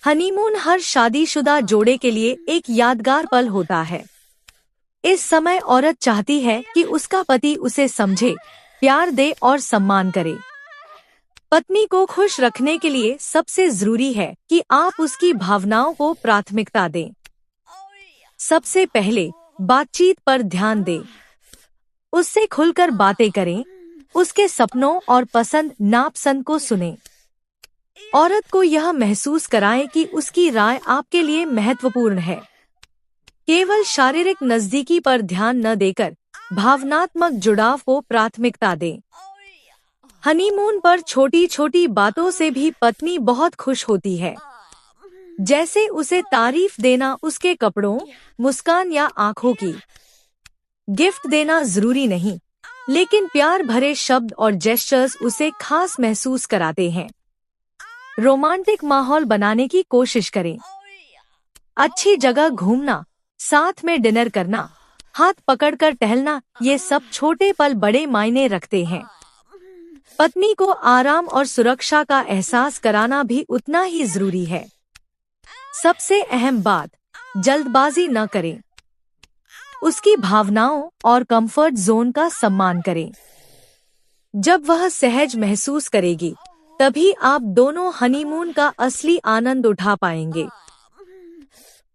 Honeymoon हर शादीशुदा जोड़े के लिए एक यादगार पल होता है। इस समय औरत चाहती है कि उसका पति उसे समझे, प्यार दे और सम्मान करे। पत्नी को खुश रखने के लिए सबसे जरूरी है कि आप उसकी भावनाओं को प्राथमिकता दें। सबसे पहले बातचीत पर ध्यान दें। उससे खुलकर बातें करें, उसके सपनों और पसंद नापसंद को सुनें। औरत को यह महसूस कराएं कि उसकी राय आपके लिए महत्वपूर्ण है। केवल शारीरिक नजदीकी पर ध्यान न देकर भावनात्मक जुड़ाव को प्राथमिकता दें। हनीमून पर छोटी छोटी बातों से भी पत्नी बहुत खुश होती है, जैसे उसे तारीफ देना, उसके कपड़ों, मुस्कान या आंखों की। गिफ्ट देना जरूरी नहीं, लेकिन प्यार भरे शब्द और जेस्चर्स उसे खास महसूस कराते हैं। रोमांटिक माहौल बनाने की कोशिश करें। अच्छी जगह घूमना, साथ में डिनर करना, हाथ पकड़कर टहलना, ये सब छोटे पल बड़े मायने रखते हैं। पत्नी को आराम और सुरक्षा का एहसास कराना भी उतना ही जरूरी है। सबसे अहम बात, जल्दबाजी न करें। उसकी भावनाओं और कंफर्ट जोन का सम्मान करें। जब वह सहज महसूस करेगी, तभी आप दोनों हनीमून का असली आनंद उठा पाएंगे।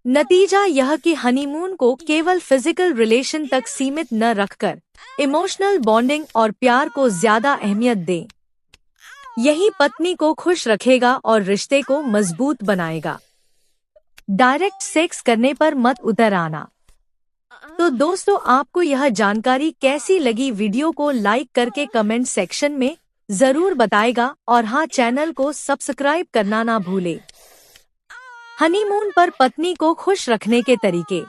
नतीजा यह कि हनीमून को केवल फिजिकल रिलेशन तक सीमित न रखकर इमोशनल बॉन्डिंग और प्यार को ज्यादा अहमियत दें। यही पत्नी को खुश रखेगा और रिश्ते को मजबूत बनाएगा। डायरेक्ट सेक्स करने पर मत उतर आना। तो दोस्तों, आपको यह जानकारी कैसी लगी? वीडियो को लाइक करके कमेंट सेक्शन में जरूर बताएगा और हाँ, चैनल को सब्सक्राइब करना ना भूले। हनीमून पर पत्नी को खुश रखने के तरीके।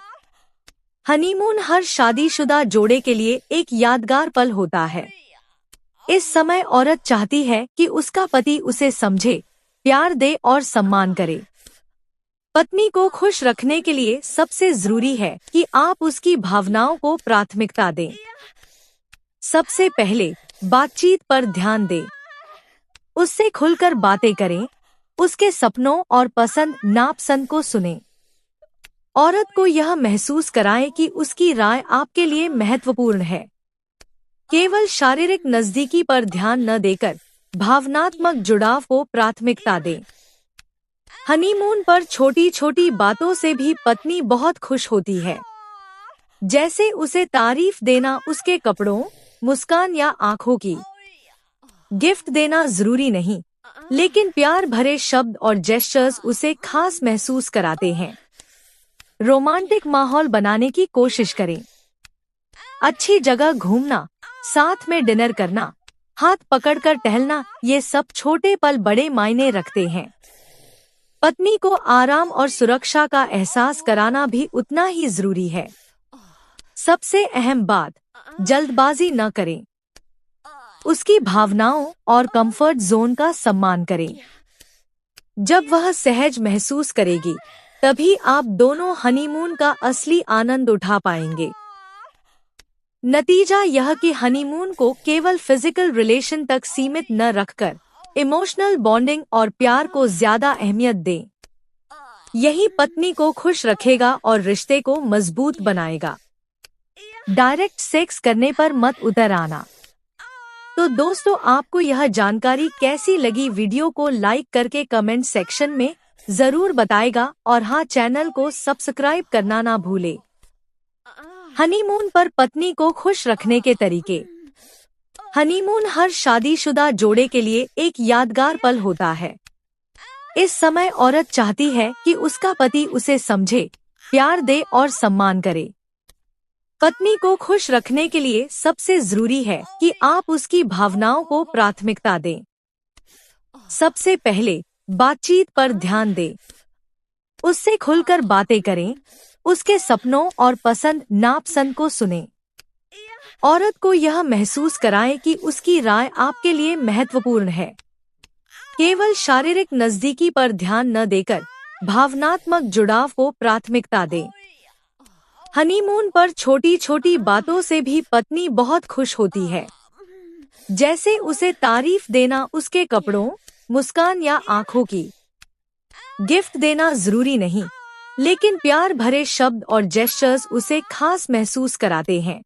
हनीमून हर शादीशुदा जोड़े के लिए एक यादगार पल होता है। इस समय औरत चाहती है कि उसका पति उसे समझे, प्यार दे और सम्मान करे। पत्नी को खुश रखने के लिए सबसे जरूरी है कि आप उसकी भावनाओं को प्राथमिकता दें। सबसे पहले बातचीत पर ध्यान दें। उससे खुलकर बातें करें, उसके सपनों और पसंद नापसंद को सुनें। औरत को यह महसूस कराएं कि उसकी राय आपके लिए महत्वपूर्ण है। केवल शारीरिक नजदीकी पर ध्यान न देकर भावनात्मक जुड़ाव को प्राथमिकता दें। हनीमून पर छोटी छोटी बातों से भी पत्नी बहुत खुश होती है, जैसे उसे तारीफ देना, उसके कपड़ों, मुस्कान या आंखों की। गिफ्ट देना जरूरी नहीं, लेकिन प्यार भरे शब्द और जेस्चर्स उसे खास महसूस कराते हैं। रोमांटिक माहौल बनाने की कोशिश करें। अच्छी जगह घूमना, साथ में डिनर करना, हाथ पकड़कर टहलना, ये सब छोटे पल बड़े मायने रखते हैं। पत्नी को आराम और सुरक्षा का एहसास कराना भी उतना ही जरूरी है। सबसे अहम बात, जल्दबाजी न करें। उसकी भावनाओं और कंफर्ट जोन का सम्मान करें। जब वह सहज महसूस करेगी, तभी आप दोनों हनीमून का असली आनंद उठा पाएंगे। नतीजा यह कि हनीमून को केवल फिजिकल रिलेशन तक सीमित न रखकर इमोशनल बॉन्डिंग और प्यार को ज्यादा अहमियत दें। यही पत्नी को खुश रखेगा और रिश्ते को मजबूत बनाएगा। डायरेक्ट सेक्स करने पर मत उतर आना। तो दोस्तों, आपको यह जानकारी कैसी लगी? वीडियो को लाइक करके कमेंट सेक्शन में जरूर बताएगा और हाँ, चैनल को सब्सक्राइब करना ना भूले। हनीमून पर पत्नी को खुश रखने के तरीके। हनीमून हर शादीशुदा जोड़े के लिए एक यादगार पल होता है। इस समय औरत चाहती है कि उसका पति उसे समझे, प्यार दे और सम्मान करे। पत्नी को खुश रखने के लिए सबसे जरूरी है कि आप उसकी भावनाओं को प्राथमिकता दें। सबसे पहले बातचीत पर ध्यान दें। उससे खुलकर बातें करें, उसके सपनों और पसंद नापसंद को सुनें। औरत को यह महसूस कराएं कि उसकी राय आपके लिए महत्वपूर्ण है। केवल शारीरिक नजदीकी पर ध्यान न देकर भावनात्मक जुड़ाव को प्राथमिकता दें। हनीमून पर छोटी छोटी बातों से भी पत्नी बहुत खुश होती है, जैसे उसे तारीफ देना, उसके कपड़ों, मुस्कान या आंखों की। गिफ्ट देना जरूरी नहीं, लेकिन प्यार भरे शब्द और जेस्चर्स उसे खास महसूस कराते हैं।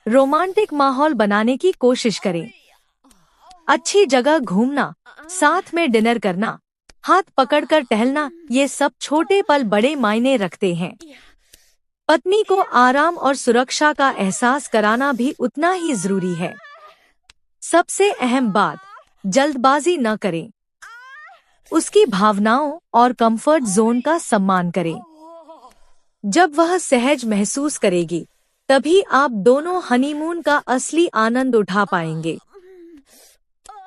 रोमांटिक माहौल बनाने की कोशिश करें। अच्छी जगह घूमना, साथ में डिनर करना, हाथ पकड़कर टहलना, ये सब छोटे पल बड़े मायने रखते हैं। पत्नी को आराम और सुरक्षा का एहसास कराना भी उतना ही जरूरी है। सबसे अहम बात, जल्दबाजी न करें। उसकी भावनाओं और कंफर्ट जोन का सम्मान करें। जब वह सहज महसूस करेगी, तभी आप दोनों हनीमून का असली आनंद उठा पाएंगे।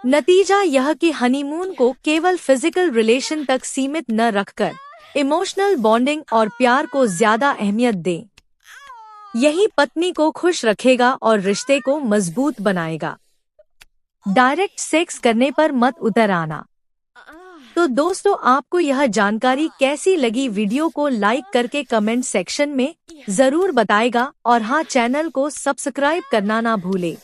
नतीजा यह कि हनीमून को केवल फिजिकल रिलेशन तक सीमित न रखकर इमोशनल बॉन्डिंग और प्यार को ज्यादा अहमियत दें। यही पत्नी को खुश रखेगा और रिश्ते को मजबूत बनाएगा। डायरेक्ट सेक्स करने पर मत उतर आना। तो दोस्तों, आपको यह जानकारी कैसी लगी? वीडियो को लाइक करके कमेंट सेक्शन में जरूर बताएगा और हाँ, चैनल को सब्सक्राइब करना ना भूले।